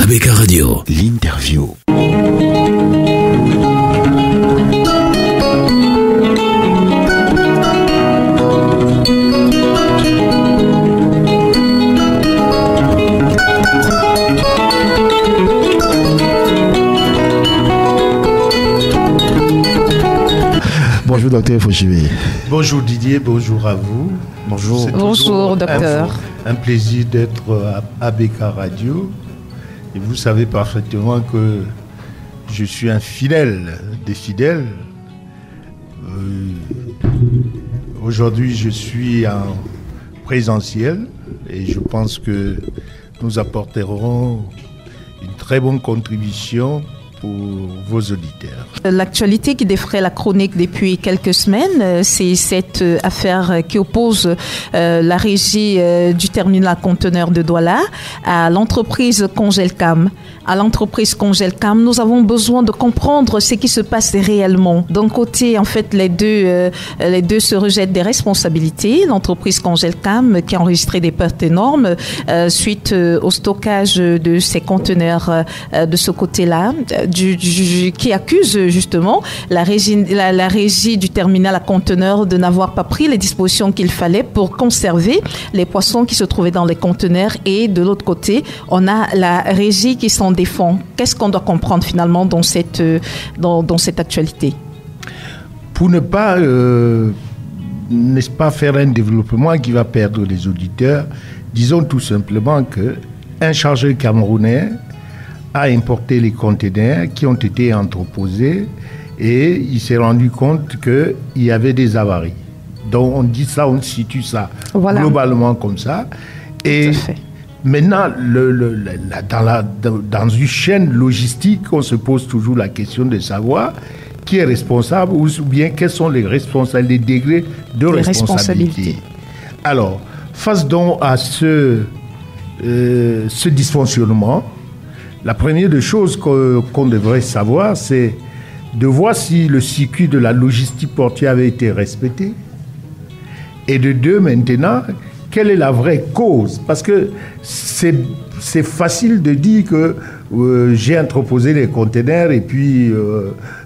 ABK Radio, l'interview. Bonjour docteur Foshibe. Bonjour Didier, bonjour à vous. Bonjour. Bonjour docteur. Un plaisir d'être à ABK Radio. Et vous savez parfaitement que je suis un fidèle des fidèles. Aujourd'hui, je suis en présentiel et je pense que nous apporterons une très bonne contribution pour vos auditeurs. L'actualité qui défraie la chronique depuis quelques semaines, c'est cette affaire qui oppose la régie du terminal conteneur de Douala à l'entreprise Congelcam. À l'entreprise Congelcam, nous avons besoin de comprendre ce qui se passe réellement. D'un côté, en fait, les deux se rejettent des responsabilités. L'entreprise Congelcam qui a enregistré des pertes énormes suite au stockage de ces conteneurs de ce côté-là, qui accuse justement la régie du terminal à conteneurs de n'avoir pas pris les dispositions qu'il fallait pour conserver les poissons qui se trouvaient dans les conteneurs. Et de l'autre côté, on a la régie qui s'en défend. Qu'est-ce qu'on doit comprendre finalement dans cette actualité? Pour ne pas, n'est-ce pas, faire un développement qui va perdre les auditeurs, disons tout simplement qu'un chargeur camerounais a importé les conteneurs qui ont été entreposés et il s'est rendu compte qu'il y avait des avaries. Donc on dit ça, on situe ça globalement comme ça. Et maintenant, dans une chaîne logistique, on se pose toujours la question de savoir qui est responsable ou bien quels sont les degrés de responsabilité. Alors, face donc à ce dysfonctionnement, la première des choses qu'on devrait savoir, c'est de voir si le circuit de la logistique portuaire avait été respecté. Et de deux, maintenant, quelle est la vraie cause? Parce que c'est facile de dire que j'ai entreposé les conteneurs et puis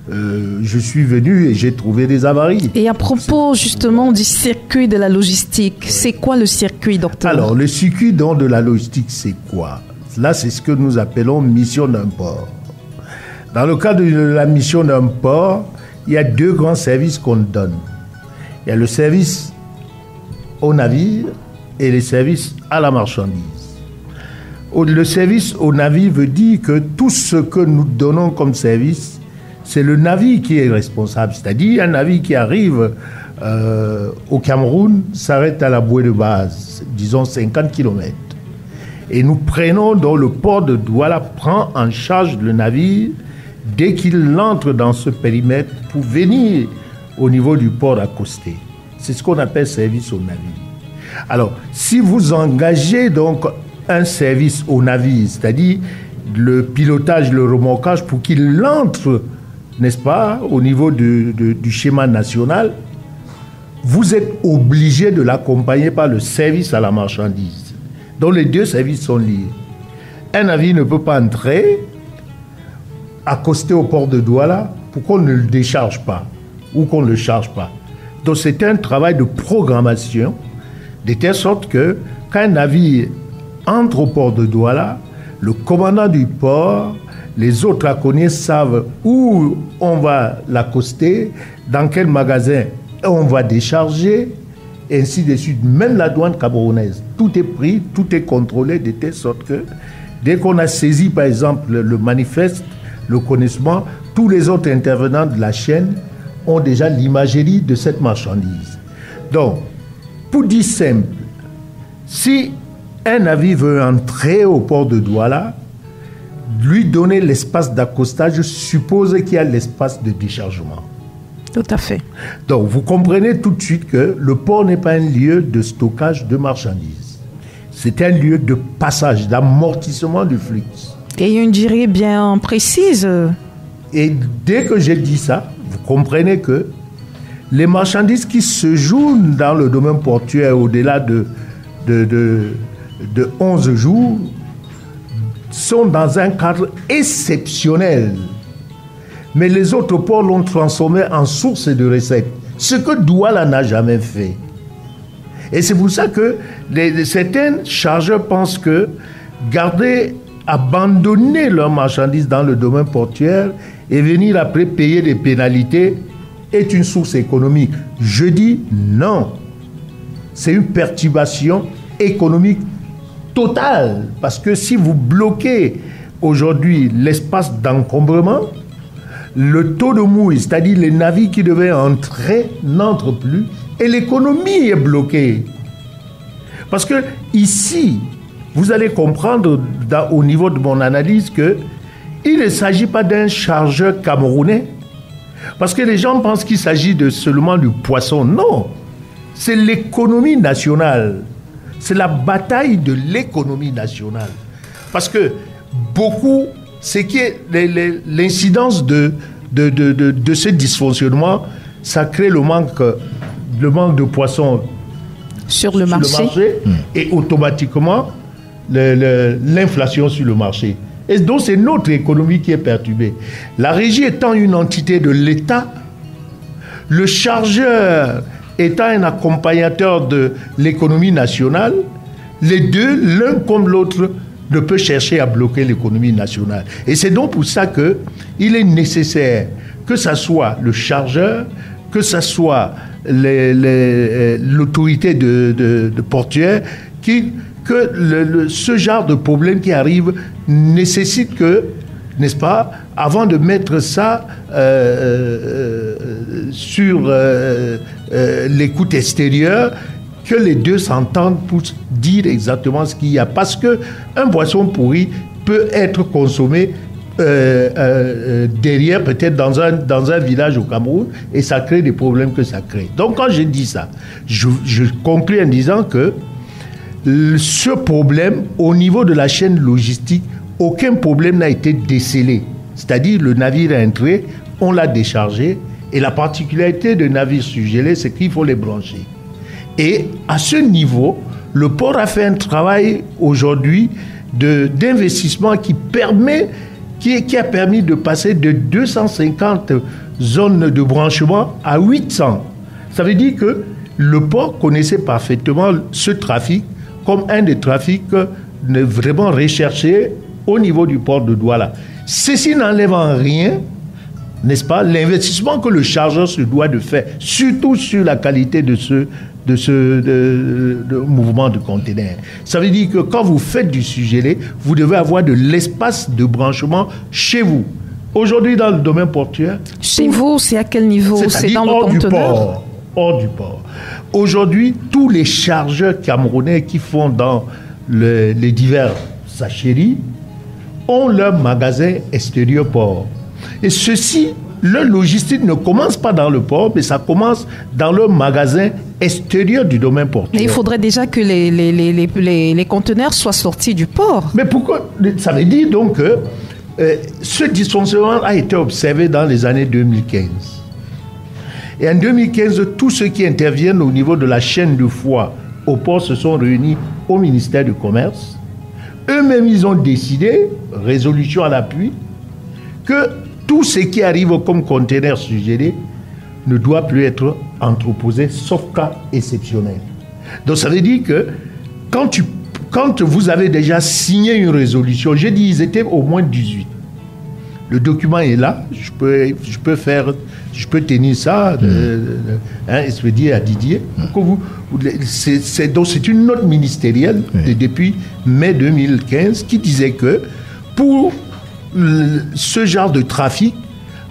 je suis venu et j'ai trouvé des avaries. Et à propos justement du circuit de la logistique, c'est quoi le circuit, docteur? Alors, le circuit de la logistique, c'est quoi? Là, c'est ce que nous appelons mission d'un port. Dans le cadre de la mission d'un port, il y a deux grands services qu'on donne. Il y a le service au navire et le service à la marchandise. Le service au navire veut dire que tout ce que nous donnons comme service, c'est le navire qui est responsable. C'est-à-dire un navire qui arrive au Cameroun s'arrête à la bouée de base, disons 50 km. Et nous prenons, donc le port de Douala prend en charge le navire dès qu'il entre dans ce périmètre pour venir au niveau du port accosté. C'est ce qu'on appelle service au navire. Alors, si vous engagez donc un service au navire, c'est-à-dire le pilotage, le remorquage, pour qu'il entre, n'est-ce pas, au niveau du schéma national, vous êtes obligé de l'accompagner par le service à la marchandise. Donc les deux services sont liés. Un navire ne peut pas entrer, accoster au port de Douala pour qu'on ne le décharge pas ou qu'on ne le charge pas. Donc c'est un travail de programmation de telle sorte que quand un navire entre au port de Douala, le commandant du port, les autres accognés savent où on va l'accoster, dans quel magasin on va décharger, et ainsi de suite. Même la douane camerounaise, tout est pris, tout est contrôlé de telle sorte que dès qu'on a saisi par exemple le manifeste, le connaissement, tous les autres intervenants de la chaîne ont déjà l'imagerie de cette marchandise. Donc, pour dire simple, si un navire veut entrer au port de Douala, lui donner l'espace d'accostage suppose qu'il y a l'espace de déchargement. Tout à fait. Donc, vous comprenez tout de suite que le port n'est pas un lieu de stockage de marchandises. C'est un lieu de passage, d'amortissement du flux. Et une durée bien précise. Et dès que j'ai dit ça, vous comprenez que les marchandises qui se jouent dans le domaine portuaire au-delà de 11 jours sont dans un cadre exceptionnel. Mais les autres ports l'ont transformé en source de recettes. Ce que Douala n'a jamais fait. Et c'est pour ça que certains chargeurs pensent que abandonner leurs marchandises dans le domaine portuaire et venir après payer des pénalités est une source économique. Je dis non. C'est une perturbation économique totale. Parce que si vous bloquez aujourd'hui l'espace d'encombrement, le taux de mouille, c'est-à-dire les navires qui devaient entrer, n'entrent plus et l'économie est bloquée. Parce que ici, vous allez comprendre au niveau de mon analyse que il ne s'agit pas d'un chargeur camerounais. Parce que les gens pensent qu'il s'agit seulement du poisson. Non, c'est l'économie nationale. C'est la bataille de l'économie nationale. Parce que beaucoup, c'est que l'incidence de ce dysfonctionnement, ça crée le manque de poissons sur le marché et automatiquement l'inflation sur le marché. Et donc c'est notre économie qui est perturbée. La régie étant une entité de l'État, le chargeur étant un accompagnateur de l'économie nationale, les deux, l'un comme l'autre, ne peut chercher à bloquer l'économie nationale. Et c'est donc pour ça qu'il est nécessaire que ce soit le chargeur, que ce soit l'autorité de portuaire, que ce genre de problème qui arrive nécessite que, n'est-ce pas, avant de mettre ça sur l'écoute extérieure, que les deux s'entendent pour dire exactement ce qu'il y a. Parce qu'un poisson pourri peut être consommé derrière, peut-être dans un village au Cameroun, et ça crée des problèmes que ça crée. Donc quand je dis ça, je conclue en disant que ce problème, au niveau de la chaîne logistique, aucun problème n'a été décelé. C'est-à-dire le navire est entré, on l'a déchargé, et la particularité de navires surgelés, c'est qu'il faut les brancher. Et à ce niveau, le port a fait un travail aujourd'hui d'investissement qui a permis de passer de 250 zones de branchement à 800. Ça veut dire que le port connaissait parfaitement ce trafic comme un des trafics vraiment recherchés au niveau du port de Douala. Ceci n'enlève en rien, n'est-ce pas, l'investissement que le chargeur se doit de faire, surtout sur la qualité de ce mouvement de conteneurs. Ça veut dire que quand vous faites du surgelé, vous devez avoir de l'espace de branchement chez vous. Aujourd'hui, dans le domaine portuaire... Chez vous, c'est à quel niveau? C'est dans le conteneur? Hors du port. Aujourd'hui, tous les chargeurs camerounais qui font dans les divers sachèries ont leur magasin extérieur port. Et ceci, leur logistique ne commence pas dans le port, mais ça commence dans leur magasin extérieur du domaine portuaire. Mais il faudrait déjà que les conteneurs soient sortis du port. Mais pourquoi? Ça veut dire donc que ce dysfonctionnement a été observé dans les années 2015. Et en 2015, tous ceux qui interviennent au niveau de la chaîne de foie au port se sont réunis au ministère du Commerce. Eux-mêmes, ils ont décidé, résolution à l'appui, que tout ce qui arrive comme conteneur surgelé ne doit plus être entreposé, sauf cas exceptionnel. Donc ça veut dire que quand vous avez déjà signé une résolution, j'ai dit ils étaient au moins 18. Le document est là, je peux tenir ça, expédier à Didier. Donc c'est une note ministérielle depuis mai 2015 qui disait que pour ce genre de trafic,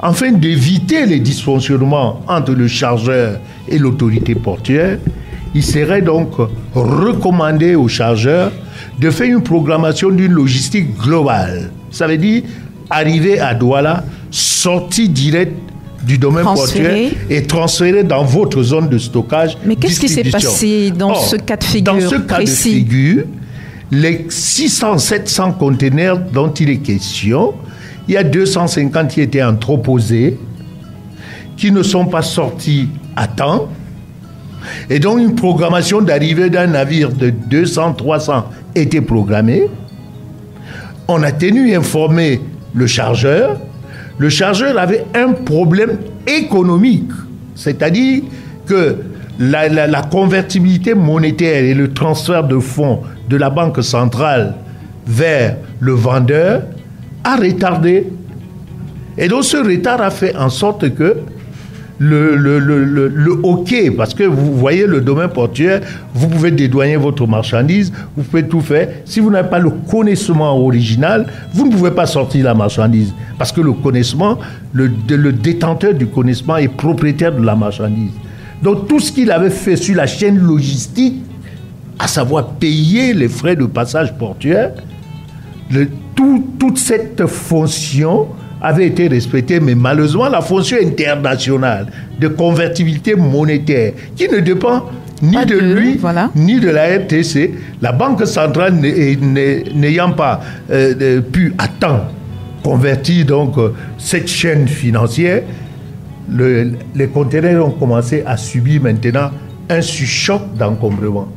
afin d'éviter les dysfonctionnements entre le chargeur et l'autorité portuaire, il serait donc recommandé aux chargeurs de faire une programmation d'une logistique globale. Ça veut dire arriver à Douala, sortie directe du domaine portuaire et transférer dans votre zone de stockage. Mais qu'est-ce qui s'est passé dans ce cas de figure précis? Dans ce cas de figure, les 600-700 conteneurs dont il est question, il y a 250 qui étaient entreposés, qui ne sont pas sortis à temps. Et donc une programmation d'arrivée d'un navire de 200-300 était programmée. On a tenu informer le chargeur. Le chargeur avait un problème économique, c'est-à-dire que la convertibilité monétaire et le transfert de fonds de la banque centrale vers le vendeur a retardé. Et donc ce retard a fait en sorte que le hockey, parce que vous voyez le domaine portuaire, vous pouvez dédouaner votre marchandise, vous pouvez tout faire. Si vous n'avez pas le connaissement original, vous ne pouvez pas sortir la marchandise. Parce que le connaissement, le détenteur du connaissement est propriétaire de la marchandise. Donc tout ce qu'il avait fait sur la chaîne logistique, à savoir payer les frais de passage portuaire, toute cette fonction avait été respectée, mais malheureusement la fonction internationale de convertibilité monétaire, qui ne dépend ni de lui, ni de la RTC, la Banque centrale n'ayant pas pu à temps convertir donc cette chaîne financière, les conteneurs ont commencé à subir maintenant un surchoc d'encombrement.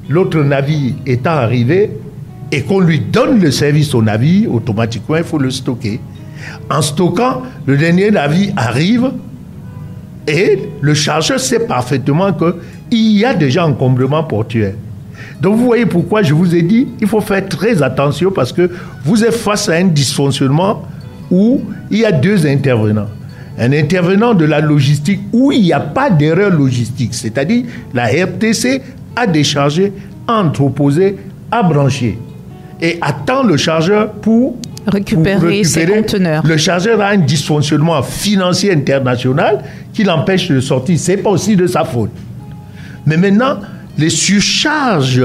L'autre navire étant arrivé et qu'on lui donne le service au navire, automatiquement il faut le stocker. En stockant, le dernier navire arrive et le chargeur sait parfaitement qu'il y a déjà encombrement portuaire. Donc vous voyez pourquoi je vous ai dit, il faut faire très attention parce que vous êtes face à un dysfonctionnement où il y a deux intervenants. Un intervenant de la logistique où il n'y a pas d'erreur logistique, c'est-à-dire la RTC a déchargé, a entreposé, a branché et attend le chargeur pour récupérer ses conteneurs. Le chargeur a un dysfonctionnement financier international qui l'empêche de sortir. Ce n'est pas aussi de sa faute. Mais maintenant, les surcharges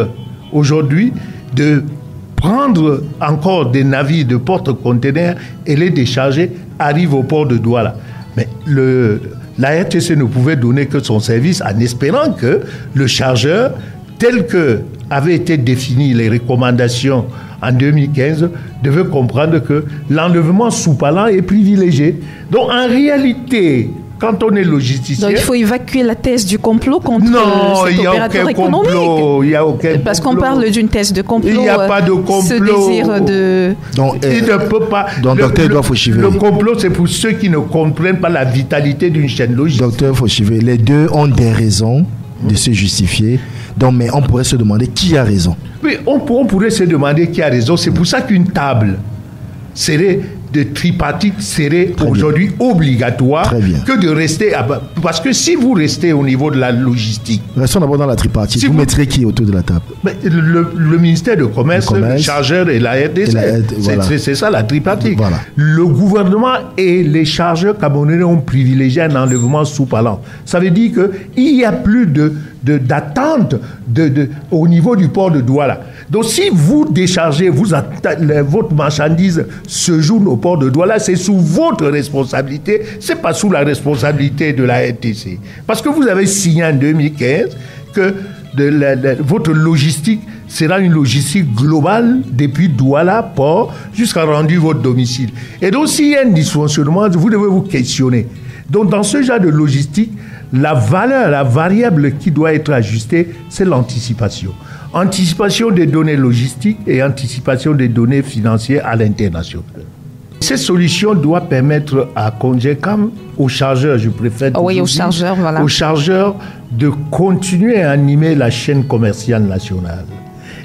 aujourd'hui de prendre encore des navires de porte-conteneurs et les décharger arrivent au port de Douala. Mais la RTC ne pouvait donner que son service en espérant que le chargeur, tel que avaient été définies les recommandations en 2015, devait comprendre que l'enlèvement sous palan est privilégié. Donc en réalité, quand on est logisticien... Donc il faut évacuer la thèse du complot contre cet opérateur économique. Non, il n'y a aucun complot. Parce qu'on parle d'une thèse de complot. Il n'y a pas de complot. Ce désir de... Donc, il ne peut pas... Donc, docteur Edouard Fauchivet. Le complot, c'est pour ceux qui ne comprennent pas la vitalité d'une chaîne logistique. Docteur Fauchivet, les deux ont des raisons de se justifier. Donc, mais on pourrait se demander qui a raison. Oui, on pourrait se demander qui a raison. C'est pour ça qu'une table tripartite serait aujourd'hui obligatoire que de rester parce que si vous restez au niveau de la logistique... Restons d'abord dans la tripartite. Vous mettrez qui autour de la table? Le ministère de Commerce, le chargeur et la RDC. Voilà. C'est ça la tripartite. Voilà. Le gouvernement et les chargeurs camerounais ont privilégié un enlèvement sous palan. Ça veut dire qu'il n'y a plus d'attente au niveau du port de Douala. Donc si vous déchargez, votre marchandise se joue au port de Douala, c'est sous votre responsabilité, c'est pas sous la responsabilité de la RTC. Parce que vous avez signé en 2015 que votre logistique sera une logistique globale depuis Douala, port, jusqu'à rendu votre domicile. Et donc s'il y a un dysfonctionnement, vous devez vous questionner. Donc dans ce genre de logistique, la variable qui doit être ajustée, c'est l'anticipation. Anticipation des données logistiques et anticipation des données financières à l'international. Cette solution doit permettre à Congecam, aux chargeurs, je préfère aux chargeurs de continuer à animer la chaîne commerciale nationale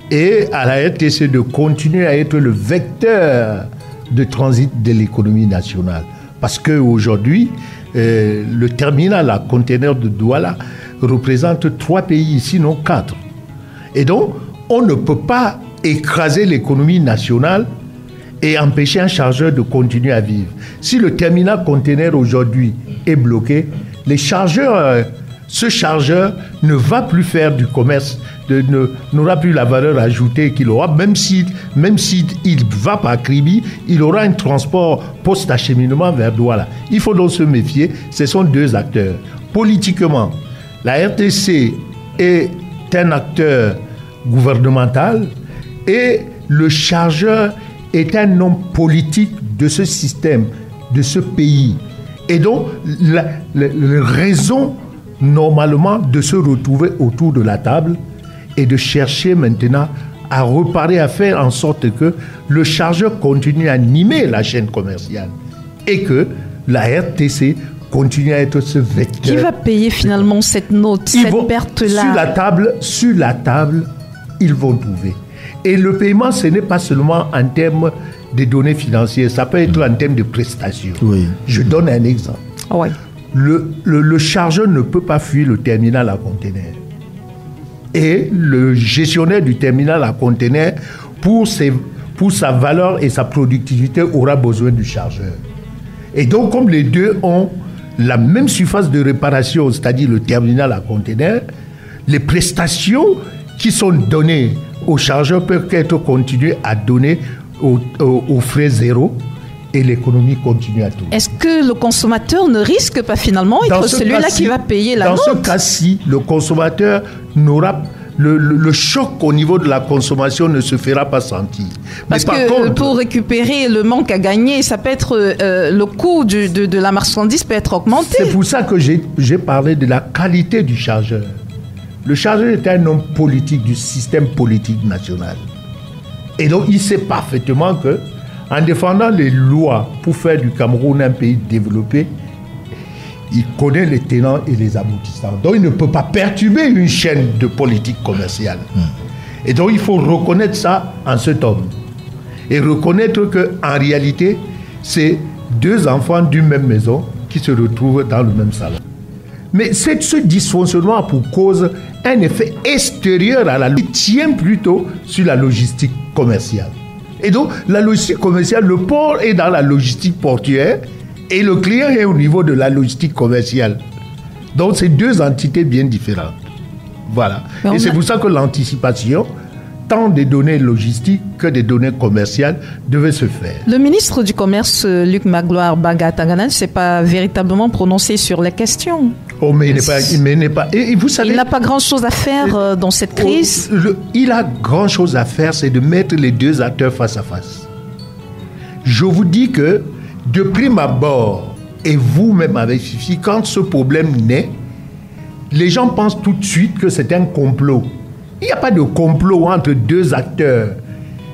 et à la RTC de continuer à être le vecteur de transit de l'économie nationale. Parce qu'aujourd'hui, le terminal à conteneurs de Douala représente 3 pays, sinon 4. Et donc, on ne peut pas écraser l'économie nationale et empêcher un chargeur de continuer à vivre. Si le terminal conteneur aujourd'hui est bloqué, ce chargeur ne va plus faire du commerce, n'aura plus la valeur ajoutée qu'il aura, même s'il va par Kribi, il aura un transport post-acheminement vers Douala. Il faut donc se méfier, ce sont deux acteurs. Politiquement, la RTC est un acteur gouvernemental et le chargeur est un homme politique de ce système, de ce pays. Et donc, la raison, normalement, de se retrouver autour de la table et de chercher maintenant à reparer, à faire en sorte que le chargeur continue à animer la chaîne commerciale et que la RTC continue à être ce vecteur. Qui va payer finalement cette note, cette perte-là? Sur la table, ils vont trouver. Et le paiement, ce n'est pas seulement en termes de données financières, ça peut être en termes de prestations. Oui. Je donne un exemple. Oui. Le chargeur ne peut pas fuir le terminal à conteneurs. Et le gestionnaire du terminal à conteneurs, pour sa valeur et sa productivité, aura besoin du chargeur. Et donc, comme les deux ont la même surface de réparation, c'est-à-dire le terminal à conteneurs, les prestations qui sont données au chargeur peuvent être continuées à donner au frais zéro et l'économie continue à tourner. Est-ce que le consommateur ne risque pas finalement être celui-là qui va payer la note? Dans ce cas-ci, le consommateur n'aura le choc au niveau de la consommation ne se fera pas sentir. Parce que contre, pour récupérer le manque à gagner, ça peut être le coût de la marchandise peut être augmenté. C'est pour ça que j'ai parlé de la qualité du chargeur. Le chargeur est un homme politique du système politique national. Et donc, il sait parfaitement que, en défendant les lois pour faire du Cameroun un pays développé, il connaît les tenants et les aboutissants. Donc, il ne peut pas perturber une chaîne de politique commerciale. Et donc, il faut reconnaître ça en cet homme. Et reconnaître qu'en réalité, c'est deux enfants d'une même maison qui se retrouvent dans le même salon. Mais ce dysfonctionnement a pour cause un effet extérieur à la logistique, qui tient plutôt sur la logistique commerciale. Et donc, la logistique commerciale, le port est dans la logistique portuaire et le client est au niveau de la logistique commerciale. Donc, c'est deux entités bien différentes. Voilà. Et c'est pour ça que l'anticipation, tant des données logistiques que des données commerciales, devait se faire. Le ministre du Commerce, Luc Magloire Baga-Tagana, ne s'est pas véritablement prononcé sur la question. Oh, mais il n'est pas. Et vous savez, il n'a pas grand-chose à faire dans cette crise. Il a grand-chose à faire, c'est de mettre les deux acteurs face à face. Je vous dis que, de prime abord, et vous-même avec Fifi, quand ce problème naît, les gens pensent tout de suite que c'est un complot. Il n'y a pas de complot entre deux acteurs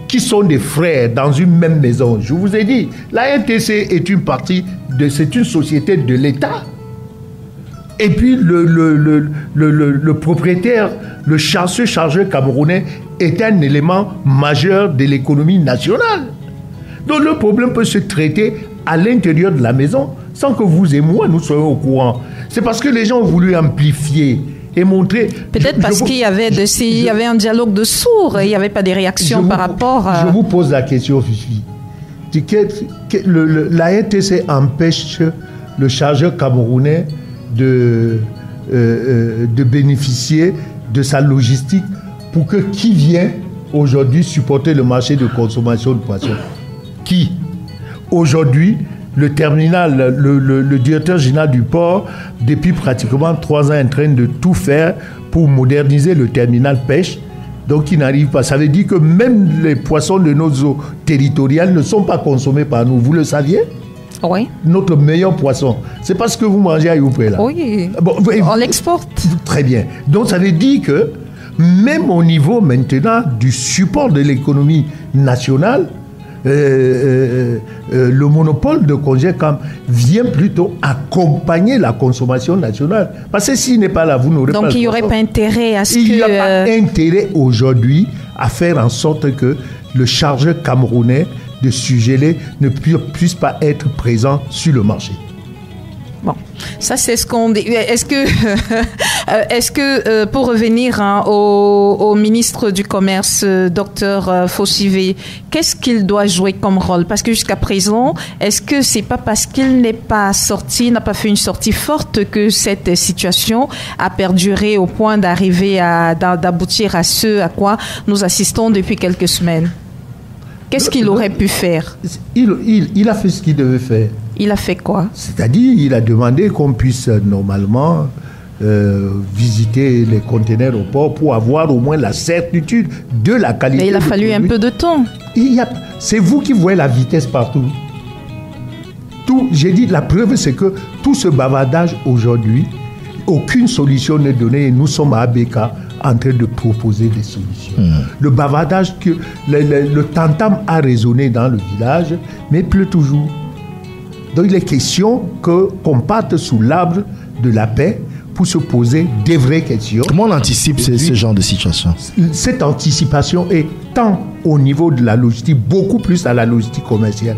qui sont des frères dans une même maison. Je vous ai dit, la RTC est une c'est une société de l'État. Et puis le propriétaire, ce chargeur camerounais est un élément majeur de l'économie nationale. Donc le problème peut se traiter à l'intérieur de la maison sans que vous et moi nous soyons au courant. C'est parce que les gens ont voulu amplifier et montrer... Peut-être parce qu'il y avait un dialogue de sourds et il n'y avait pas de réactions par rapport à... Je vous pose la question, Fifi. La RTC empêche le chargeur camerounais de bénéficier de sa logistique pour que qui vient aujourd'hui supporter le marché de consommation de poissons? Qui? Aujourd'hui, le terminal, le directeur général du port, depuis pratiquement 3 ans, est en train de tout faire pour moderniser le terminal pêche. Donc, il n'arrive pas. Ça veut dire que même les poissons de nos eaux territoriales ne sont pas consommés par nous. Vous le saviez? Oui. Notre meilleur poisson, c'est pas ce que vous mangez à Youpé, là. Oui. Bon, on l'exporte. Très bien. Donc, ça veut dire que même au niveau maintenant du support de l'économie nationale, le monopole de Congecam vient plutôt accompagner la consommation nationale. Parce que s'il n'est pas là, vous n'aurez pas... Donc il n'y aurait pas intérêt à ce il n'y a pas intérêt aujourd'hui à faire en sorte que le chargeur camerounais de surgelés ne puisse pas être présent sur le marché. Bon, ça c'est ce qu'on dit. Est-ce que pour revenir au ministre du Commerce, Dr Fossivé, qu'est-ce qu'il doit jouer comme rôle? Parce que jusqu'à présent, est-ce que c'est pas parce qu'il n'a pas fait une sortie forte que cette situation a perduré au point d'aboutir à ce à quoi nous assistons depuis quelques semaines? Qu'est-ce qu'il aurait pu faire? Il a fait ce qu'il devait faire. Il a fait quoi? C'est-à-dire, il a demandé qu'on puisse normalement visiter les conteneurs au port pour avoir au moins la certitude de la qualité. Mais il a fallu un peu de temps. C'est vous qui voyez la vitesse partout. J'ai dit, la preuve, c'est que tout ce bavardage aujourd'hui, aucune solution n'est donnée et nous sommes à ABK en train de proposer des solutions. Le bavardage, le tam-tam a résonné dans le village, mais il pleut toujours. Donc il est question qu'on parte sous l'arbre de la paix pour se poser des vraies questions. Comment on anticipe ce genre de situation? Cette anticipation est tant au niveau de la logistique, beaucoup plus à la logistique commerciale.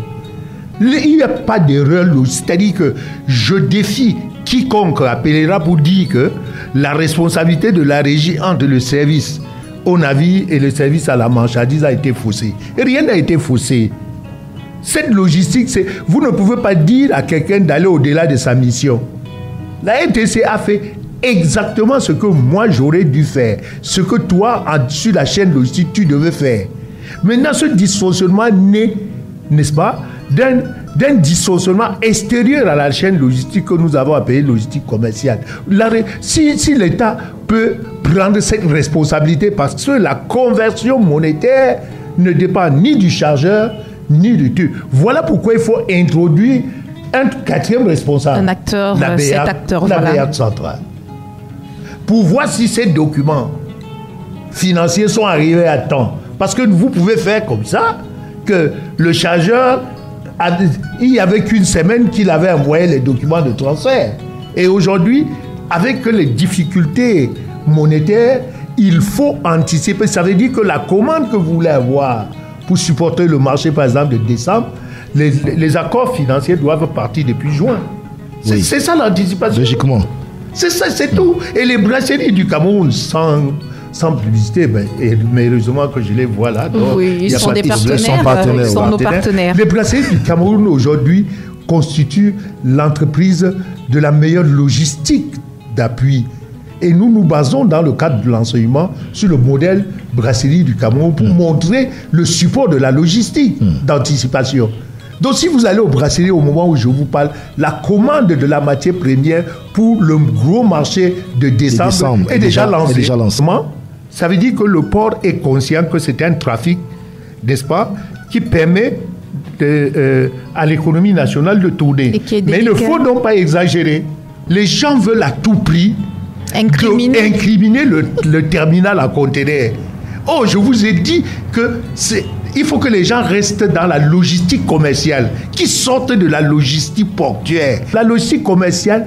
Il n'y a pas d'erreur logistique. C'est-à-dire que je défie quiconque appellera pour dire que la responsabilité de la régie entre le service au navire et le service à la marchandise a été faussée. Et rien n'a été faussé. Cette logistique, vous ne pouvez pas dire à quelqu'un d'aller au-delà de sa mission. La NTC a fait exactement ce que moi j'aurais dû faire, ce que toi, sur la chaîne logistique, tu devais faire. Maintenant, ce dysfonctionnement naît, n'est-ce pas, d'un dysfonctionnement extérieur à la chaîne logistique que nous avons appelée logistique commerciale. Si l'État peut prendre cette responsabilité, parce que la conversion monétaire ne dépend ni du chargeur, ni du tout. Voilà pourquoi il faut introduire un quatrième responsable. Un acteur, cet acteur, la voilà. BEAC centrale. Pour voir si ces documents financiers sont arrivés à temps. Parce que vous pouvez faire comme ça, que le chargeur, il n'y avait qu'une semaine qu'il avait envoyé les documents de transfert. Et aujourd'hui, avec les difficultés monétaires, il faut anticiper. Ça veut dire que la commande que vous voulez avoir pour supporter le marché, par exemple, de décembre, les accords financiers doivent partir depuis juin. C'est ça l'anticipation. Logiquement. C'est ça, c'est tout. Et les brasseries du Cameroun, sans publicité, mais heureusement que je les vois là. Donc, oui, ils sont des partenaires. Ils sont nos partenaires. Les brasseries du Cameroun aujourd'hui constituent l'entreprise de la meilleure logistique d'appui. Et nous nous basons dans le cadre de l'enseignement sur le modèle brasserie du Cameroun pour montrer le support de la logistique d'anticipation. Donc si vous allez aux brasseries au moment où je vous parle, la commande de la matière première pour le gros marché de décembre est déjà lancée. Ça veut dire que le port est conscient que c'est un trafic, n'est-ce pas, qui permet à l'économie nationale de tourner. Mais il ne faut donc pas exagérer. Les gens veulent à tout prix incriminer le terminal à conteneurs. Oh, je vous ai dit que il faut que les gens restent dans la logistique commerciale, qui sortent de la logistique portuaire. La logistique commerciale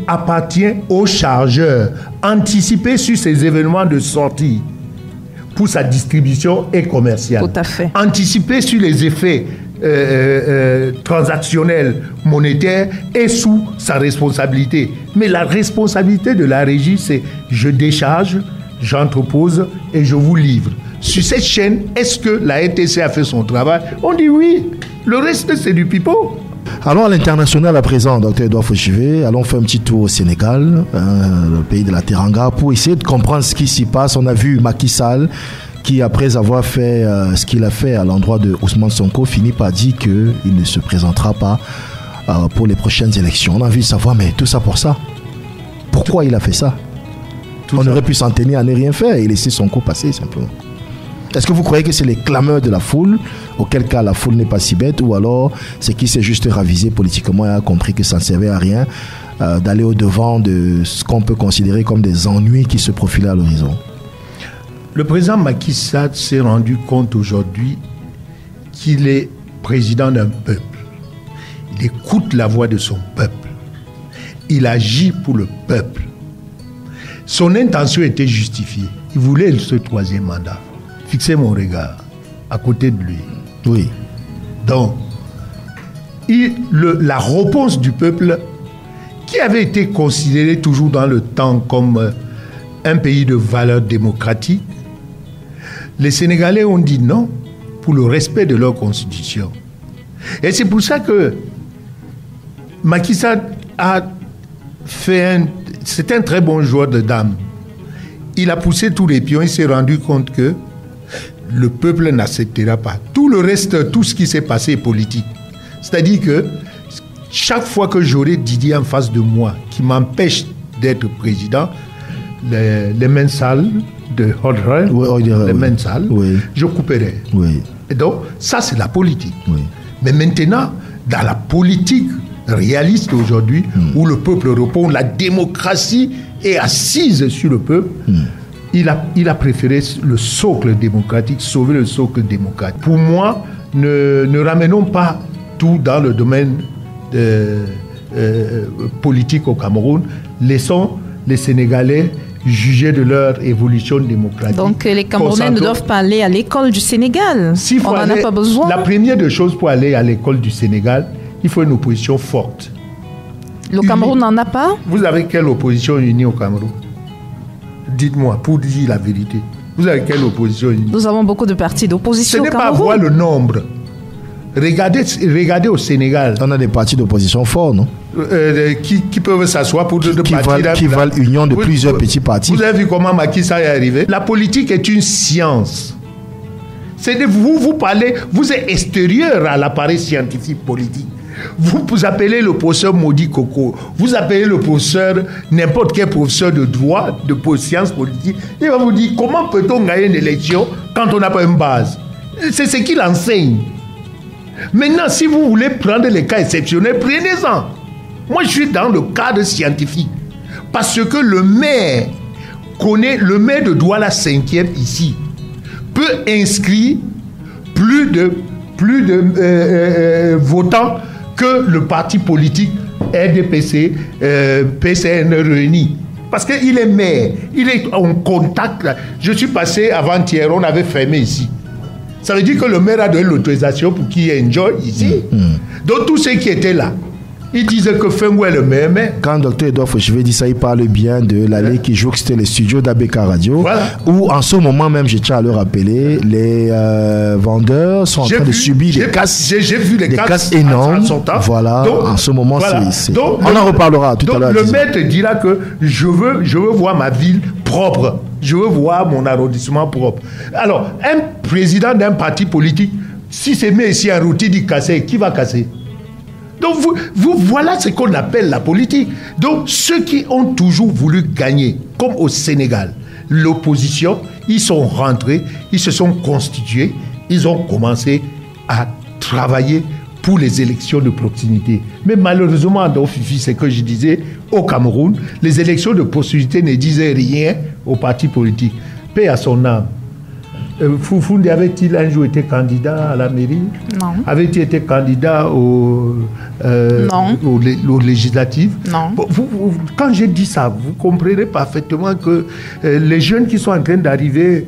appartient aux chargeurs. Anticiper sur ces événements de sortie pour sa distribution et commerciale. Tout à fait. Anticiper sur les effets transactionnels monétaires est sous sa responsabilité. Mais la responsabilité de la régie, c'est je décharge, j'entrepose et je vous livre. Sur cette chaîne, est-ce que la NTC a fait son travail? On dit oui. Le reste, c'est du pipeau. Allons à l'international à présent, Dr Edouard Fauchivet. Allons faire un petit tour au Sénégal, le pays de la Teranga, pour essayer de comprendre ce qui s'y passe. On a vu Macky Sall qui, après avoir fait ce qu'il a fait à l'endroit de Ousmane Sonko, finit par dire qu'il ne se présentera pas pour les prochaines élections. On a envie de savoir, mais tout ça pour ça. Pourquoi il a fait ça? On aurait pu s'en tenir à ne rien faire et laisser Sonko passer simplement. Est-ce que vous croyez que c'est les clameurs de la foule, auquel cas la foule n'est pas si bête, ou alors c'est qu'il s'est juste ravisé politiquement et a compris que ça ne servait à rien d'aller au-devant de ce qu'on peut considérer comme des ennuis qui se profilaient à l'horizon? Le président Macky Sall s'est rendu compte aujourd'hui qu'il est président d'un peuple. Il écoute la voix de son peuple. Il agit pour le peuple. Son intention était justifiée. Il voulait ce troisième mandat. Fixer mon regard à côté de lui. Oui. Donc, la réponse du peuple, qui avait été considéré toujours dans le temps comme un pays de valeurs démocratiques, les Sénégalais ont dit non pour le respect de leur constitution. Et c'est pour ça que Macky Sall a fait c'est un très bon joueur de dames. Il a poussé tous les pions, il s'est rendu compte que le peuple n'acceptera pas. Tout le reste, tout ce qui s'est passé est politique. C'est-à-dire que chaque fois que j'aurai Didier en face de moi qui m'empêche d'être président, les mains sales de Hodrel, les mains sales, je couperai. Oui. Et donc, ça c'est la politique. Oui. Mais maintenant, dans la politique réaliste aujourd'hui, où le peuple répond, la démocratie est assise sur le peuple, il a préféré le socle démocratique, sauver le socle démocratique. Pour moi, ne ramenons pas tout dans le domaine politique au Cameroun. Laissons les Sénégalais juger de leur évolution démocratique. Donc les Camerounais ne doivent pas aller à l'école du Sénégal. On n'en a pas besoin. La première des choses pour aller à l'école du Sénégal, il faut une opposition forte. Le Cameroun n'en a pas? Vous avez quelle opposition unie au Cameroun? Dites-moi, pour dire la vérité. Vous avez quelle opposition unie? Nous avons beaucoup de partis d'opposition au Cameroun. Ce n'est pas voir le nombre. Regardez au Sénégal. On a des partis d'opposition forts, non? Qui peuvent s'asseoir pour qui valent union de plusieurs petits partis. Vous avez vu comment Macky Sall est arrivé? La politique est une science. C'est vous parlez, vous êtes extérieur à l'appareil scientifique politique. Vous appelez le professeur Maudit Coco, vous appelez le professeur, n'importe quel professeur de droit, de sciences politiques, il va vous dire comment peut-on gagner une élection quand on n'a pas une base. C'est ce qu'il enseigne. Maintenant, si vous voulez prendre les cas exceptionnels, prenez-en. Moi, je suis dans le cadre scientifique. Parce que le maire de Douala 5e ici, peut inscrire plus de votants que le parti politique RDPC, PCN réuni. Parce qu'il est maire, il est en contact. Je suis passé avant-hier, on avait fermé ici. Ça veut dire que le maire a donné l'autorisation pour qu'il y ait un job ici. Donc tous ceux qui étaient là, ils disaient que Fengou est le maire. Mais quand Dr Edouard Fauchivé dit ça, il parle bien de l'allée qui joue, c'était les studios d'ABK Radio, où en ce moment même, je tiens à le rappeler, les vendeurs sont en train de subir des casses. J'ai vu les casses énormes. Voilà, donc, en ce moment, donc, on en reparlera tout à l'heure. Le maître dira que je veux voir ma ville propre. Je veux voir mon arrondissement propre. Alors, un président d'un parti politique, si c'est mis ici en route, il dit casser, qui va casser? Donc, voilà ce qu'on appelle la politique. Donc, ceux qui ont toujours voulu gagner, comme au Sénégal, l'opposition, ils sont rentrés, ils se sont constitués, ils ont commencé à travailler pour les élections de proximité. Mais malheureusement, dans Fifi, c'est que je disais, au Cameroun, les élections de proximité ne disaient rien aux partis politiques. Paix à son âme. Foufounde avait-il un jour été candidat à la mairie? Non. Avait-il été candidat aux législatives? Non. Quand j'ai dit ça, vous comprenez parfaitement que les jeunes qui sont en train d'arriver,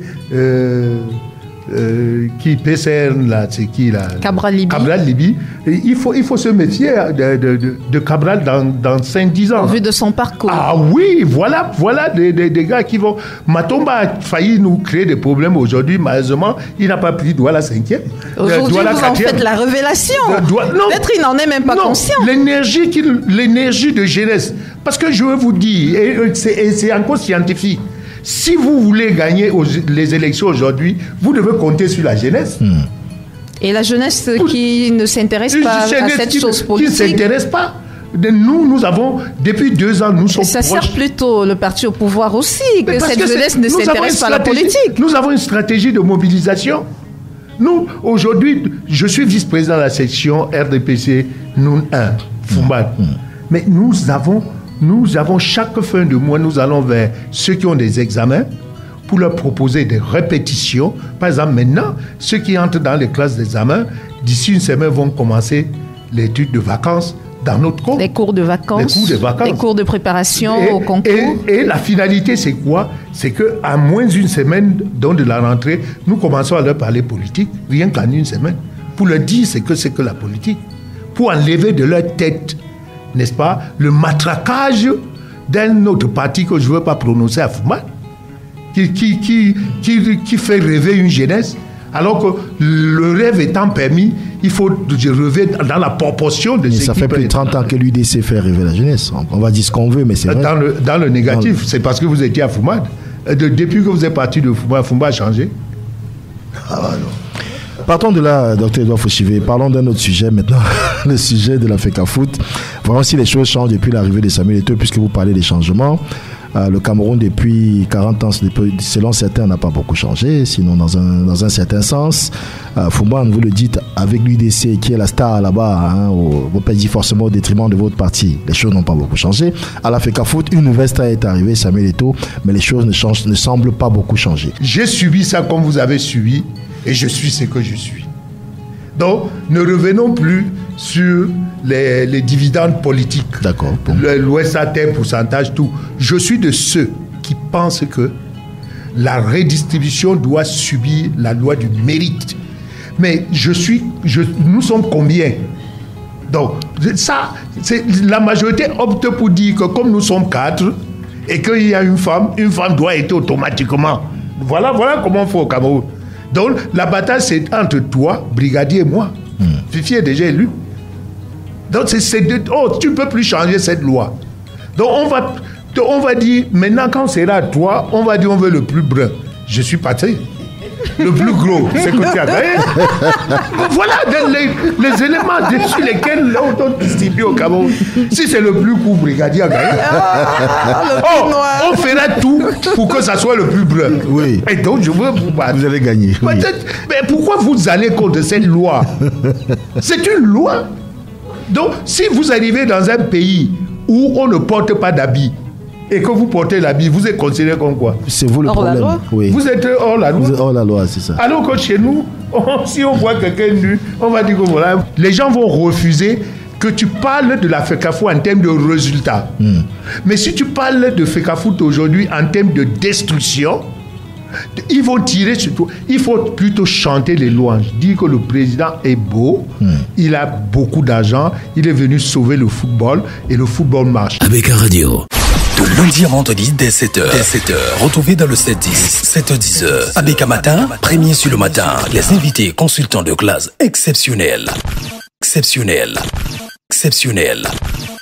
qui PCN là, c'est qui là? Cabral Libi. Il faut se méfier de Cabral dans 5-10 ans. En vue de son parcours. Ah oui, voilà des gars qui vont... Matomba a failli nous créer des problèmes aujourd'hui. Malheureusement, il n'a pas pris Douala 5e. Aujourd'hui, vous en faites la révélation. Peut-être il n'en est même pas conscient. L'énergie de jeunesse. Parce que je veux vous dire, et c'est encore scientifique, si vous voulez gagner les élections aujourd'hui, vous devez compter sur la jeunesse. Et la jeunesse qui ne s'intéresse pas à cette chose politique. Qui ne s'intéresse pas. Nous avons, depuis 2 ans, nous sommes proches. Ça sert plutôt le parti au pouvoir aussi, que cette jeunesse ne s'intéresse pas à la politique. Nous avons une stratégie de mobilisation. Nous, aujourd'hui, je suis vice-président de la section RDPC Noun 1, Fumban. Mais nous avons chaque fin de mois, nous allons vers ceux qui ont des examens pour leur proposer des répétitions. Par exemple, maintenant, ceux qui entrent dans les classes d'examen, d'ici une semaine, vont commencer l'étude de vacances dans notre cours. Les cours de vacances. Les cours de préparation au concours. Et la finalité, c'est quoi? C'est qu'à moins d'une semaine de la rentrée, nous commençons à leur parler politique, rien qu'en une semaine, pour leur dire c'est que la politique, pour enlever de leur tête, n'est-ce pas, le matraquage d'un autre parti que je ne veux pas prononcer à Fouman, qui fait rêver une jeunesse, alors que le rêve étant permis, il faut rêver dans la proportion de ce qui... Ça fait plus de 30 ans que l'UDC fait rêver la jeunesse. On va dire ce qu'on veut, mais c'est vrai. Dans le négatif, c'est parce que vous étiez à Fouman. Depuis que vous êtes parti de Fouman, Fouman a changé. Partons de là, Dr Edouard Fauchivé. Parlons d'un autre sujet maintenant, le sujet de la FECAFOOT. Voyons si les choses changent depuis l'arrivée de Samuel Eto'o, puisque vous parlez des changements. Le Cameroun, depuis 40 ans, selon certains, n'a pas beaucoup changé, sinon dans un certain sens. Fouman, vous le dites, avec l'UDC, qui est la star là-bas, hein, vous pas dit forcément au détriment de votre parti. Les choses n'ont pas beaucoup changé. À la FECAFOOT, une nouvelle star est arrivée, Samuel Eto'o, mais les choses ne semblent pas beaucoup changer. J'ai subi ça comme vous avez subi, et je suis ce que je suis. Donc, ne revenons plus sur les dividendes politiques. D'accord. Bon. L'OSA, tel pourcentage, tout. Je suis de ceux qui pensent que la redistribution doit subir la loi du mérite. Mais nous sommes combien? Donc, ça, la majorité opte pour dire que comme nous sommes 4 et qu'il y a une femme doit être automatiquement. Voilà comment on fait au Cameroun. Donc, la bataille, c'est entre toi, brigadier, et moi. Fifi est déjà élu. Donc, tu ne peux plus changer cette loi. Donc, on va dire, maintenant, quand c'est là, toi, on va dire, on veut le plus brun. Je suis parti. Le plus gros, c'est que tu as gagné. Voilà les éléments sur lesquels on distribue au Cameroun. Si c'est le plus court, brigadier a gagné. On fera tout pour que ça soit le plus brun. Oui. Et donc, je veux vous battre. Vous allez gagner. Oui. Mais pourquoi vous allez contre cette loi? C'est une loi. Donc, si vous arrivez dans un pays où on ne porte pas d'habits, et que vous portez l'habit, vous êtes considéré comme quoi? C'est vous le hors problème. La loi. Oui. Vous êtes hors la loi. Vous êtes hors la loi, c'est ça. Alors que chez nous, si on voit quelqu'un nu, on va dire que voilà. Les gens vont refuser que tu parles de la FECAFOOT en termes de résultats. Mais si tu parles de FECAFOOT aujourd'hui en termes de destruction, ils vont tirer sur toi. Il faut plutôt chanter les louanges. Dire que le président est beau, il a beaucoup d'argent, il est venu sauver le football et le football marche. Avec un radio. De lundi à vendredi dès 7h. Retrouvez dans le 7-10, 7h-10h. Avec un matin, premier sur le matin. Les invités consultants de classe exceptionnels.